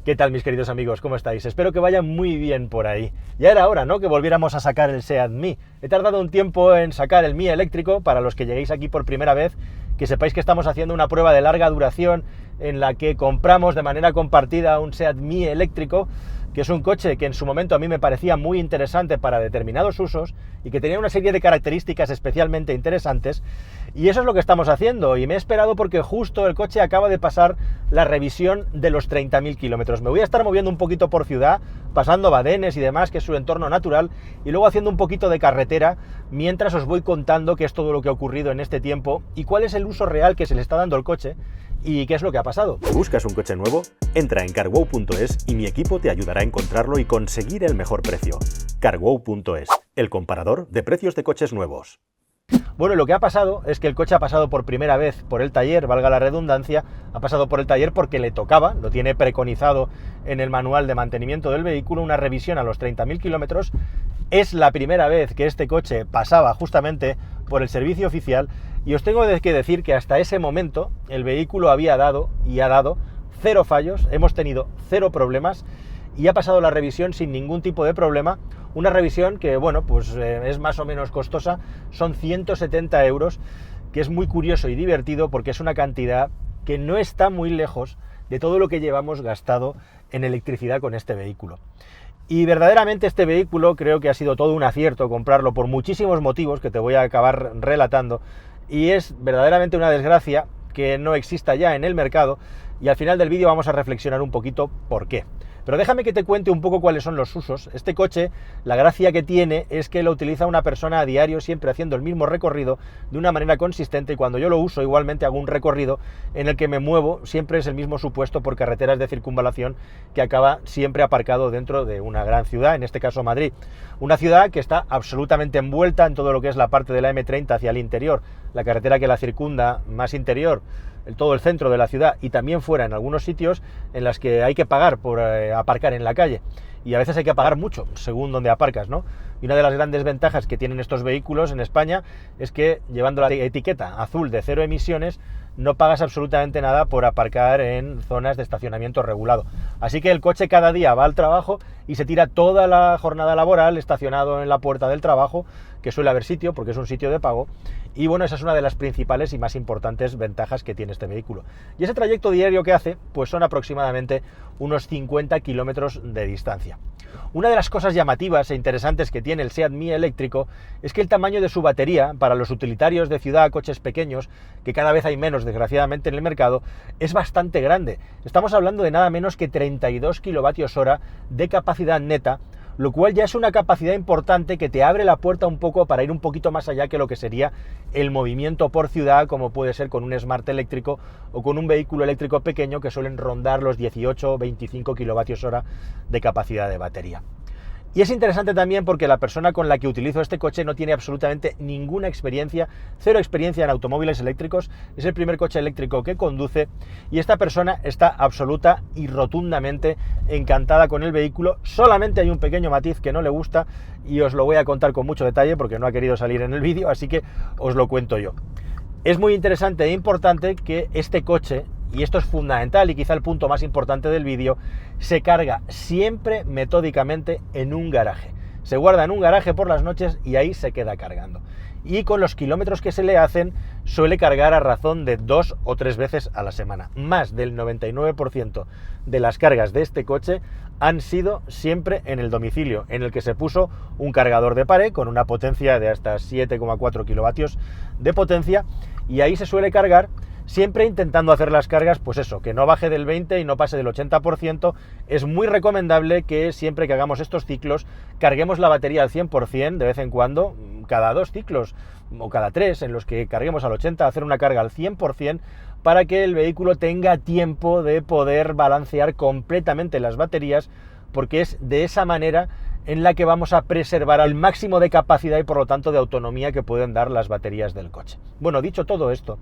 ¿Qué tal, mis queridos amigos? ¿Cómo estáis? Espero que vaya muy bien por ahí. Ya era hora, ¿no?, que volviéramos a sacar el SEAT Mii. He tardado un tiempo en sacar el Mii eléctrico. Para los que lleguéis aquí por primera vez, que sepáis que estamos haciendo una prueba de larga duración en la que compramos de manera compartida un SEAT Mii eléctrico, que es un coche que en su momento a mí me parecía muy interesante para determinados usos y que tenía una serie de características especialmente interesantes, y eso es lo que estamos haciendo. Y me he esperado porque justo el coche acaba de pasar la revisión de los 30.000 kilómetros. Me voy a estar moviendo un poquito por ciudad, pasando badenes y demás, que es su entorno natural, y luego haciendo un poquito de carretera, mientras os voy contando qué es todo lo que ha ocurrido en este tiempo y cuál es el uso real que se le está dando al coche y qué es lo que ha pasado. ¿Buscas un coche nuevo? Entra en carwow.es y mi equipo te ayudará a encontrarlo y conseguir el mejor precio. carwow.es, el comparador de precios de coches nuevos. Bueno, lo que ha pasado es que el coche ha pasado por primera vez por el taller, valga la redundancia, ha pasado por el taller porque le tocaba, lo tiene preconizado en el manual de mantenimiento del vehículo, una revisión a los 30.000 kilómetros. Es la primera vez que este coche pasaba justamente por el servicio oficial, y os tengo que decir que hasta ese momento el vehículo había dado y ha dado 0 fallos, hemos tenido 0 problemas y ha pasado la revisión sin ningún tipo de problema. Una revisión que, bueno, pues es más o menos costosa, son 170 euros, que es muy curioso y divertido porque es una cantidad que no está muy lejos de todo lo que llevamos gastado en electricidad con este vehículo. Y verdaderamente este vehículo creo que ha sido todo un acierto comprarlo por muchísimos motivos que te voy a acabar relatando, y es verdaderamente una desgracia que no exista ya en el mercado, y al final del vídeo vamos a reflexionar un poquito por qué. Pero déjame que te cuente un poco cuáles son los usos. Este coche, la gracia que tiene es que lo utiliza una persona a diario, siempre haciendo el mismo recorrido de una manera consistente, y cuando yo lo uso igualmente hago un recorrido en el que me muevo, siempre es el mismo supuesto por carreteras de circunvalación que acaba siempre aparcado dentro de una gran ciudad, en este caso Madrid. Una ciudad que está absolutamente envuelta en todo lo que es la parte de la M30 hacia el interior, la carretera que la circunda más interior, todo el centro de la ciudad, y también fuera en algunos sitios en las que hay que pagar por aparcar en la calle, y a veces hay que pagar mucho según donde aparcas, ¿no? Y una de las grandes ventajas que tienen estos vehículos en España es que, llevando la etiqueta azul de 0 emisiones, no pagas absolutamente nada por aparcar en zonas de estacionamiento regulado. Así que el coche cada día va al trabajo y se tira toda la jornada laboral estacionado en la puerta del trabajo, que suele haber sitio porque es un sitio de pago. Y bueno, esa es una de las principales y más importantes ventajas que tiene este vehículo. Y ese trayecto diario que hace, pues son aproximadamente unos 50 kilómetros de distancia. Una de las cosas llamativas e interesantes que tiene el SEAT Mii eléctrico es que el tamaño de su batería, para los utilitarios de ciudad, coches pequeños, que cada vez hay menos desgraciadamente en el mercado, es bastante grande. Estamos hablando de nada menos que 32 kilovatios hora de capacidad neta, lo cual ya es una capacidad importante que te abre la puerta un poco para ir un poquito más allá que lo que sería el movimiento por ciudad, como puede ser con un Smart eléctrico o con un vehículo eléctrico pequeño, que suelen rondar los 18 o 25 kilovatios hora de capacidad de batería. Y es interesante también porque la persona con la que utilizo este coche no tiene absolutamente ninguna experiencia, 0 experiencia en automóviles eléctricos, es el primer coche eléctrico que conduce, y esta persona está absoluta y rotundamente encantada con el vehículo. Solamente hay un pequeño matiz que no le gusta, y os lo voy a contar con mucho detalle porque no ha querido salir en el vídeo, así que os lo cuento yo. Es muy interesante e importante que este coche, y esto es fundamental y quizá el punto más importante del vídeo, se carga siempre metódicamente en un garaje. Se guarda en un garaje por las noches y ahí se queda cargando. Y con los kilómetros que se le hacen, suele cargar a razón de 2 o 3 veces a la semana. Más del 99% de las cargas de este coche han sido siempre en el domicilio, en el que se puso un cargador de pared con una potencia de hasta 7,4 kilovatios de potencia, y ahí se suele cargar, siempre intentando hacer las cargas, pues eso, que no baje del 20 y no pase del 80%. Es muy recomendable que siempre que hagamos estos ciclos carguemos la batería al 100%, de vez en cuando, cada 2 ciclos o cada 3 en los que carguemos al 80%, hacer una carga al 100%, para que el vehículo tenga tiempo de poder balancear completamente las baterías, porque es de esa manera en la que vamos a preservar al máximo de capacidad y por lo tanto de autonomía que pueden dar las baterías del coche. Bueno, dicho todo esto,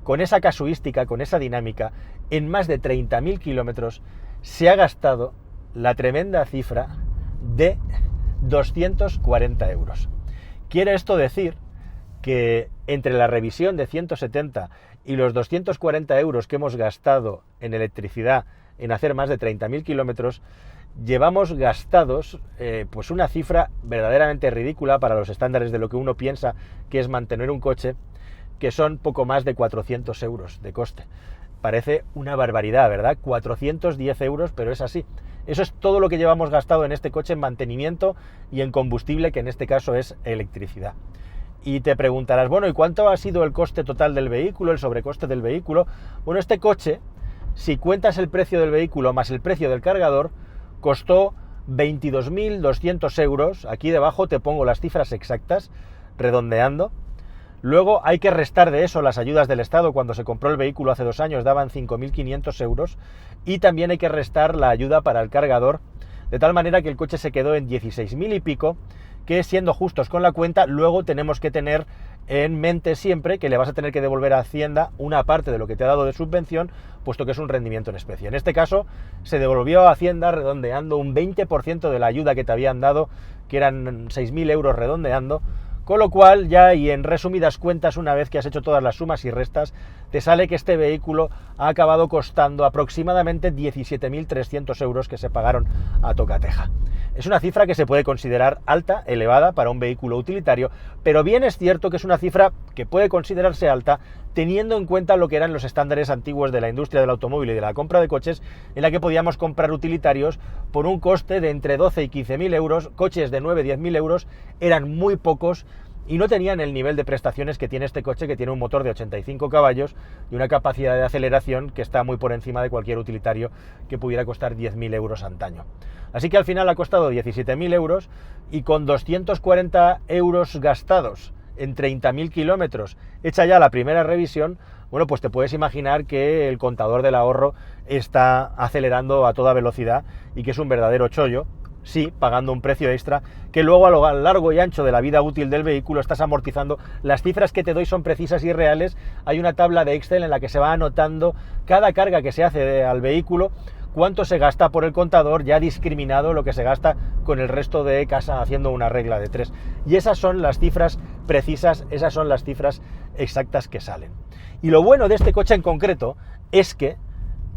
con esa casuística, con esa dinámica, en más de 30.000 kilómetros se ha gastado la tremenda cifra de 240 euros. Quiere esto decir que entre la revisión de 170 y los 240 euros que hemos gastado en electricidad en hacer más de 30.000 kilómetros, llevamos gastados pues una cifra verdaderamente ridícula para los estándares de lo que uno piensa que es mantener un coche, que son poco más de 400 euros de coste. Parece una barbaridad, ¿verdad? 410 euros, pero es así. Eso es todo lo que llevamos gastado en este coche en mantenimiento y en combustible, que en este caso es electricidad. Y te preguntarás, bueno, ¿y cuánto ha sido el coste total del vehículo, el sobrecoste del vehículo? Bueno, este coche, si cuentas el precio del vehículo más el precio del cargador, costó 22.200 euros. Aquí debajo te pongo las cifras exactas, redondeando. Luego hay que restar de eso las ayudas del Estado. Cuando se compró el vehículo hace 2 años daban 5.500 euros. Y también hay que restar la ayuda para el cargador, de tal manera que el coche se quedó en 16.000 y pico, que siendo justos con la cuenta, luego tenemos que tener en mente siempre que le vas a tener que devolver a Hacienda una parte de lo que te ha dado de subvención, puesto que es un rendimiento en especie. En este caso, se devolvió a Hacienda redondeando un 20% de la ayuda que te habían dado, que eran 6.000 euros redondeando, con lo cual ya, y en resumidas cuentas, una vez que has hecho todas las sumas y restas, te sale que este vehículo ha acabado costando aproximadamente 17.300 euros que se pagaron a tocateja. Es una cifra que se puede considerar alta, elevada para un vehículo utilitario, pero bien es cierto que es una cifra que puede considerarse alta teniendo en cuenta lo que eran los estándares antiguos de la industria del automóvil y de la compra de coches, en la que podíamos comprar utilitarios por un coste de entre 12 y 15.000 euros, coches de 9-10.000 euros eran muy pocos y no tenían el nivel de prestaciones que tiene este coche, que tiene un motor de 85 caballos y una capacidad de aceleración que está muy por encima de cualquier utilitario que pudiera costar 10.000 euros antaño. Así que al final ha costado 17.000 euros y con 240 euros gastados en 30.000 kilómetros, hecha ya la primera revisión, bueno, pues te puedes imaginar que el contador del ahorro está acelerando a toda velocidad y que es un verdadero chollo. Sí, pagando un precio extra, que luego a lo largo y ancho de la vida útil del vehículo estás amortizando. Las cifras que te doy son precisas y reales. Hay una tabla de Excel en la que se va anotando cada carga que se hace al vehículo, cuánto se gasta por el contador, ya discriminado lo que se gasta con el resto de casa, haciendo una regla de 3. Y esas son las cifras precisas, esas son las cifras exactas que salen. Y lo bueno de este coche en concreto es que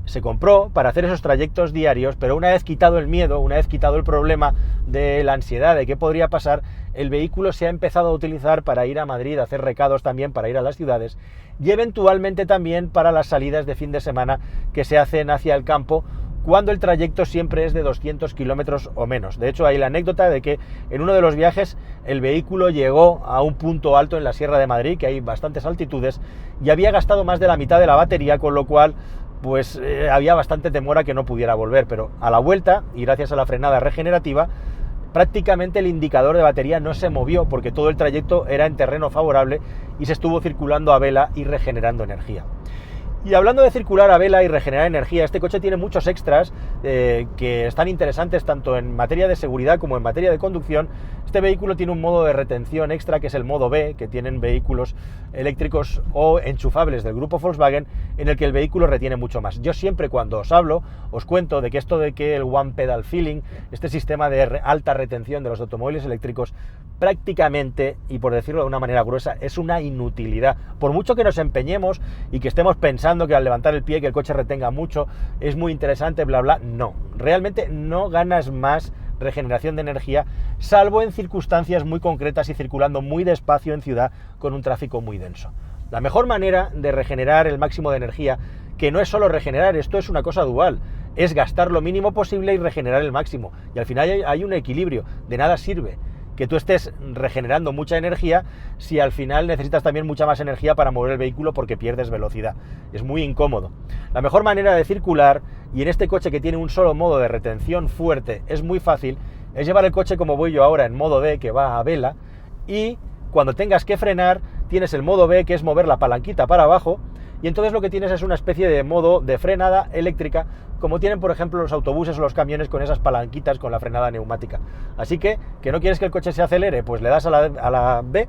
se compró para hacer esos trayectos diarios, pero una vez quitado el miedo, una vez quitado el problema de la ansiedad de qué podría pasar, el vehículo se ha empezado a utilizar para ir a Madrid, hacer recados también, para ir a las ciudades y eventualmente también para las salidas de fin de semana que se hacen hacia el campo, cuando el trayecto siempre es de 200 kilómetros o menos. De hecho, hay la anécdota de que en uno de los viajes el vehículo llegó a un punto alto en la Sierra de Madrid, que hay bastantes altitudes, y había gastado más de la mitad de la batería, con lo cual pues había bastante temor a que no pudiera volver, pero a la vuelta, y gracias a la frenada regenerativa, prácticamente el indicador de batería no se movió, porque todo el trayecto era en terreno favorable y se estuvo circulando a vela y regenerando energía. Y hablando de circular a vela y regenerar energía, este coche tiene muchos extras que están interesantes tanto en materia de seguridad como en materia de conducción. Este vehículo tiene un modo de retención extra, que es el modo B, que tienen vehículos eléctricos o enchufables del grupo Volkswagen, en el que el vehículo retiene mucho más. Yo siempre, cuando os hablo, os cuento de que esto de que el One Pedal Feeling, este sistema de alta retención de los automóviles eléctricos, prácticamente, y por decirlo de una manera gruesa, es una inutilidad. Por mucho que nos empeñemos y que estemos pensando que al levantar el pie que el coche retenga mucho es muy interesante, bla bla, no, realmente no ganas más regeneración de energía, salvo en circunstancias muy concretas y circulando muy despacio en ciudad con un tráfico muy denso. La mejor manera de regenerar el máximo de energía, que no es solo regenerar, esto es una cosa dual, es gastar lo mínimo posible y regenerar el máximo, y al final hay un equilibrio. De nada sirve que tú estés regenerando mucha energía si al final necesitas también mucha más energía para mover el vehículo, porque pierdes velocidad. Es muy incómodo. La mejor manera de circular, y en este coche que tiene un solo modo de retención fuerte, es muy fácil, es llevar el coche como voy yo ahora en modo D, que va a vela, y cuando tengas que frenar tienes el modo B, que es mover la palanquita para abajo, y entonces lo que tienes es una especie de modo de frenada eléctrica, como tienen por ejemplo los autobuses o los camiones con esas palanquitas con la frenada neumática. Así que no quieres que el coche se acelere, pues le das a la B,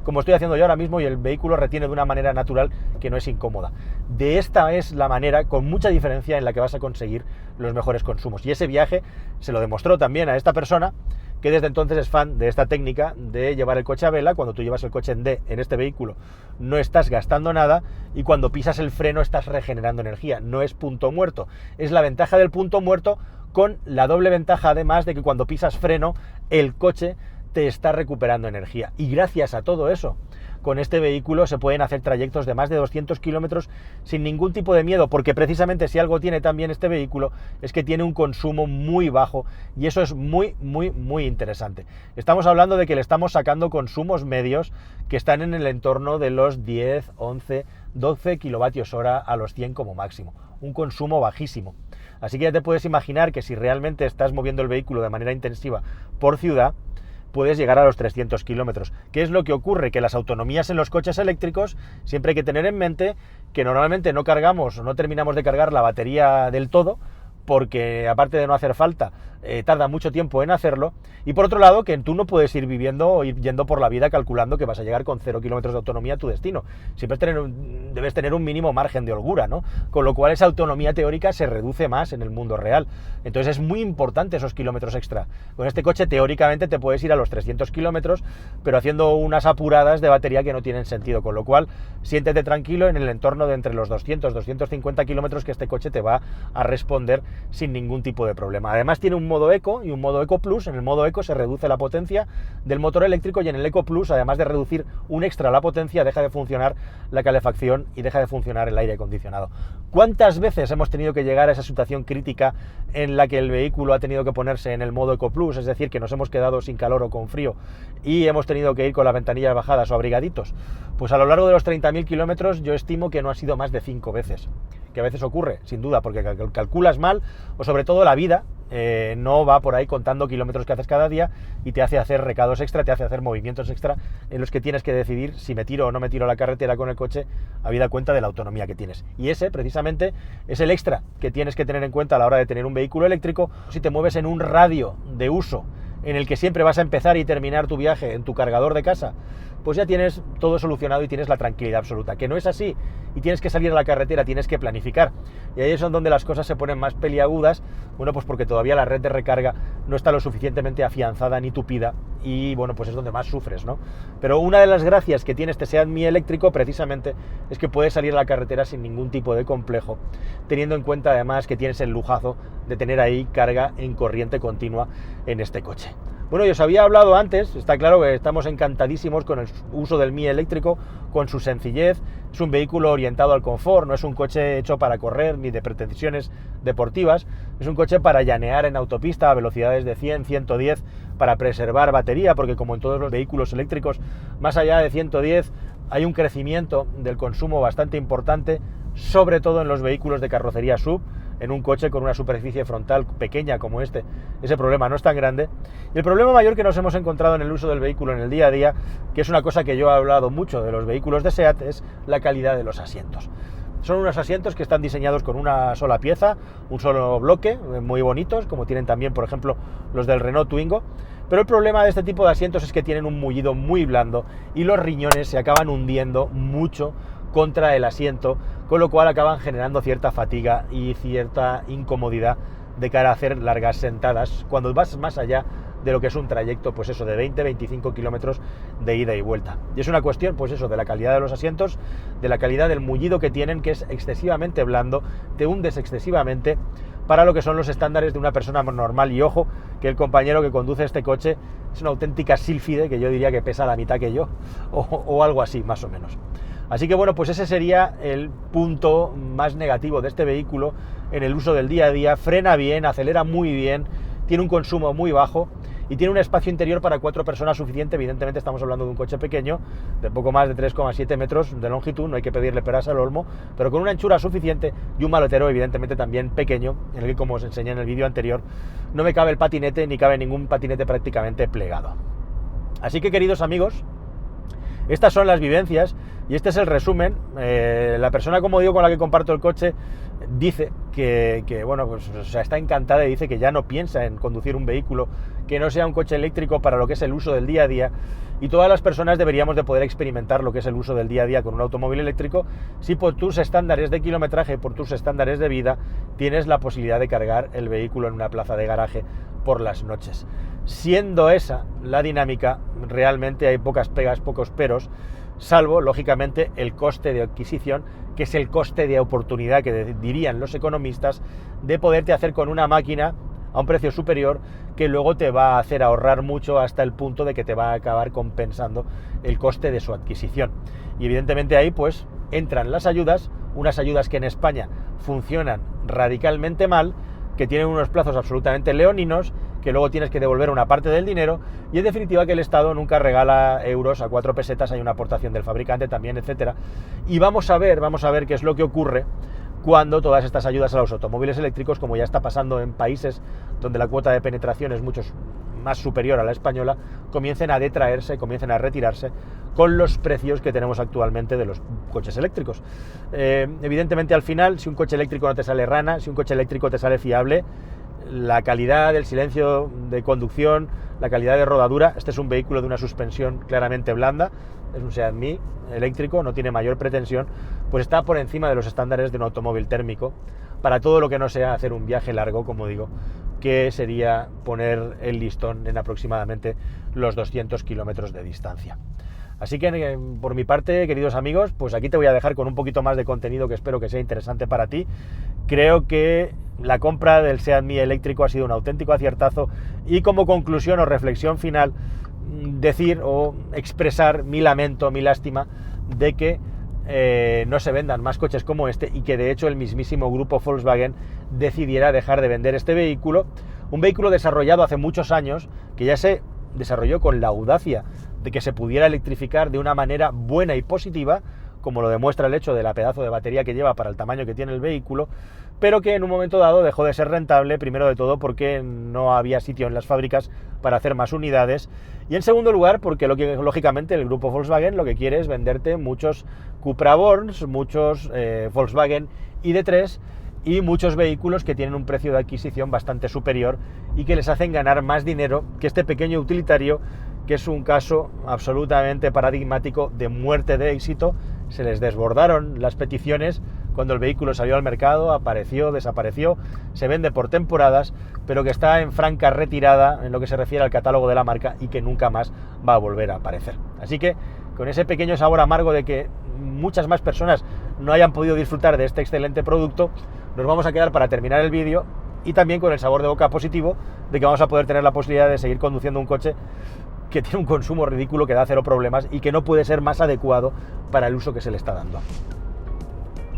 como estoy haciendo yo ahora mismo, y el vehículo retiene de una manera natural que no es incómoda. De esta es la manera, con mucha diferencia, en la que vas a conseguir los mejores consumos. Y ese viaje se lo demostró también a esta persona, que desde entonces es fan de esta técnica de llevar el coche a vela. Cuando tú llevas el coche en D en este vehículo no estás gastando nada y cuando pisas el freno estás regenerando energía, no es punto muerto. Es la ventaja del punto muerto con la doble ventaja además de que cuando pisas freno el coche te está recuperando energía. Y gracias a todo eso, con este vehículo se pueden hacer trayectos de más de 200 kilómetros sin ningún tipo de miedo, porque precisamente si algo tiene también este vehículo es que tiene un consumo muy bajo y eso es muy interesante. Estamos hablando de que le estamos sacando consumos medios que están en el entorno de los 10, 11, 12 kilovatios hora a los 100 como máximo, un consumo bajísimo. Así que ya te puedes imaginar que si realmente estás moviendo el vehículo de manera intensiva por ciudad, puedes llegar a los 300 kilómetros. ¿Qué es lo que ocurre? Que las autonomías en los coches eléctricos siempre hay que tener en mente que normalmente no cargamos o no terminamos de cargar la batería del todo, porque aparte de no hacer falta, tarda mucho tiempo en hacerlo, y por otro lado que tú no puedes ir viviendo o ir yendo por la vida calculando que vas a llegar con 0 kilómetros de autonomía a tu destino. Siempre debes tener un mínimo margen de holgura, ¿no? Con lo cual esa autonomía teórica se reduce más en el mundo real. Entonces es muy importante esos kilómetros extra. Con este coche teóricamente te puedes ir a los 300 kilómetros, pero haciendo unas apuradas de batería que no tienen sentido, con lo cual siéntete tranquilo en el entorno de entre los 200-250 kilómetros que este coche te va a responder sin ningún tipo de problema. Además tiene un modo Eco y un modo Eco Plus. En el modo Eco se reduce la potencia del motor eléctrico y en el Eco Plus, además de reducir un extra la potencia, deja de funcionar la calefacción y deja de funcionar el aire acondicionado. ¿Cuántas veces hemos tenido que llegar a esa situación crítica en la que el vehículo ha tenido que ponerse en el modo Eco Plus? Es decir, que nos hemos quedado sin calor o con frío y hemos tenido que ir con las ventanillas bajadas o abrigaditos. Pues a lo largo de los 30.000 kilómetros yo estimo que no ha sido más de 5 veces. Que a veces ocurre, sin duda, porque calculas mal o sobre todo la vida no va por ahí contando kilómetros que haces cada día y te hace hacer recados extra, te hace hacer movimientos extra en los que tienes que decidir si me tiro o no me tiro a la carretera con el coche, habida cuenta de la autonomía que tienes. Y ese, precisamente, es el extra que tienes que tener en cuenta a la hora de tener un vehículo eléctrico. Si te mueves en un radio de uso en el que siempre vas a empezar y terminar tu viaje en tu cargador de casa, pues ya tienes todo solucionado y tienes la tranquilidad absoluta. Que no es así y tienes que salir a la carretera, tienes que planificar. Y ahí es donde las cosas se ponen más peliagudas, bueno, pues porque todavía la red de recarga no está lo suficientemente afianzada ni tupida y, bueno, pues es donde más sufres, ¿no? Pero una de las gracias que tiene este Seat Mii eléctrico, precisamente, es que puedes salir a la carretera sin ningún tipo de complejo, teniendo en cuenta, además, que tienes el lujazo de tener ahí carga en corriente continua en este coche. Bueno, yo os había hablado antes, está claro que estamos encantadísimos con el uso del Mii eléctrico, con su sencillez. Es un vehículo orientado al confort, no es un coche hecho para correr ni de pretensiones deportivas, es un coche para llanear en autopista a velocidades de 100, 110, para preservar batería, porque como en todos los vehículos eléctricos, más allá de 110 hay un crecimiento del consumo bastante importante, sobre todo en los vehículos de carrocería SUV. En un coche con una superficie frontal pequeña como este, ese problema no es tan grande. Y el problema mayor que nos hemos encontrado en el uso del vehículo en el día a día, que es una cosa que yo he hablado mucho de los vehículos de SEAT, es la calidad de los asientos. Son unos asientos que están diseñados con una sola pieza, un solo bloque, muy bonitos, como tienen también, por ejemplo, los del Renault Twingo. Pero el problema de este tipo de asientos es que tienen un mullido muy blando y los riñones se acaban hundiendo mucho contra el asiento, con lo cual acaban generando cierta fatiga y cierta incomodidad de cara a hacer largas sentadas cuando vas más allá de lo que es un trayecto, pues eso, de 20-25 kilómetros de ida y vuelta. Y es una cuestión, pues eso, de la calidad de los asientos, de la calidad del mullido que tienen, que es excesivamente blando, te hundes excesivamente para lo que son los estándares de una persona normal. Y ojo, que el compañero que conduce este coche es una auténtica sílfide, que yo diría que pesa la mitad que yo, o algo así, más o menos. Así que bueno, pues ese sería el punto más negativo de este vehículo en el uso del día a día. Frena bien, acelera muy bien, tiene un consumo muy bajo y tiene un espacio interior para 4 personas suficiente. Evidentemente estamos hablando de un coche pequeño, de poco más de 3,7 metros de longitud, no hay que pedirle peras al olmo, pero con una anchura suficiente y un maletero evidentemente también pequeño, en el que, como os enseñé en el vídeo anterior, no me cabe el patinete ni cabe ningún patinete prácticamente plegado. Así que, queridos amigos, estas son las vivencias y este es el resumen. La persona, como digo, con la que comparto el coche dice que bueno, pues o sea, está encantada y dice que ya no piensa en conducir un vehículo que no sea un coche eléctrico para lo que es el uso del día a día, y todas las personas deberíamos de poder experimentar lo que es el uso del día a día con un automóvil eléctrico si por tus estándares de kilometraje, por tus estándares de vida, tienes la posibilidad de cargar el vehículo en una plaza de garaje por las noches. Siendo esa la dinámica, realmente hay pocas pegas, pocos peros, salvo, lógicamente, el coste de adquisición, que es el coste de oportunidad que dirían los economistas, de poderte hacer con una máquina a un precio superior que luego te va a hacer ahorrar mucho hasta el punto de que te va a acabar compensando el coste de su adquisición. Y evidentemente ahí pues entran las ayudas, unas ayudas que en España funcionan radicalmente mal, que tienen unos plazos absolutamente leoninos, que luego tienes que devolver una parte del dinero, y en definitiva que el Estado nunca regala euros a 4 pesetas, hay una aportación del fabricante también, etcétera. Y vamos a ver qué es lo que ocurre cuando todas estas ayudas a los automóviles eléctricos, como ya está pasando en países donde la cuota de penetración es mucho más superior a la española, comiencen a detraerse, comiencen a retirarse con los precios que tenemos actualmente de los coches eléctricos. Evidentemente, al final, si un coche eléctrico no te sale rana, si un coche eléctrico te sale fiable, la calidad del silencio de conducción, la calidad de rodadura, este es un vehículo de una suspensión claramente blanda, es un Seat Mii eléctrico, no tiene mayor pretensión, pues está por encima de los estándares de un automóvil térmico, para todo lo que no sea hacer un viaje largo, como digo, que sería poner el listón en aproximadamente los 200 kilómetros de distancia. Así que por mi parte, queridos amigos, pues aquí te voy a dejar con un poquito más de contenido que espero que sea interesante para ti. Creo que la compra del Seat Mii eléctrico ha sido un auténtico aciertazo, y como conclusión o reflexión final, decir o expresar mi lamento, mi lástima de que no se vendan más coches como este, y que de hecho el mismísimo grupo Volkswagen decidiera dejar de vender este vehículo, un vehículo desarrollado hace muchos años, que ya se desarrolló con la audacia de que se pudiera electrificar de una manera buena y positiva, como lo demuestra el hecho de la pedazo de batería que lleva para el tamaño que tiene el vehículo, pero que en un momento dado dejó de ser rentable, primero de todo porque no había sitio en las fábricas para hacer más unidades, y en segundo lugar porque lógicamente el grupo Volkswagen lo que quiere es venderte muchos Cupra Borns, muchos Volkswagen ID3 y muchos vehículos que tienen un precio de adquisición bastante superior y que les hacen ganar más dinero que este pequeño utilitario, que es un caso absolutamente paradigmático de muerte de éxito. Se les desbordaron las peticiones cuando el vehículo salió al mercado, apareció, desapareció, se vende por temporadas, pero que está en franca retirada en lo que se refiere al catálogo de la marca y que nunca más va a volver a aparecer. Así que con ese pequeño sabor amargo de que muchas más personas no hayan podido disfrutar de este excelente producto, nos vamos a quedar para terminar el vídeo, y también con el sabor de boca positivo de que vamos a poder tener la posibilidad de seguir conduciendo un coche que tiene un consumo ridículo, que da cero problemas y que no puede ser más adecuado para el uso que se le está dando.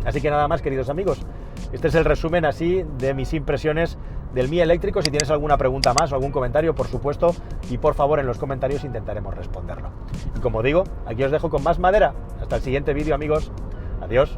Así que nada más, queridos amigos, este es el resumen así de mis impresiones del Mii eléctrico. Si tienes alguna pregunta más o algún comentario, por supuesto, y por favor en los comentarios intentaremos responderlo. Y como digo, aquí os dejo con más madera. Hasta el siguiente vídeo, amigos. Adiós.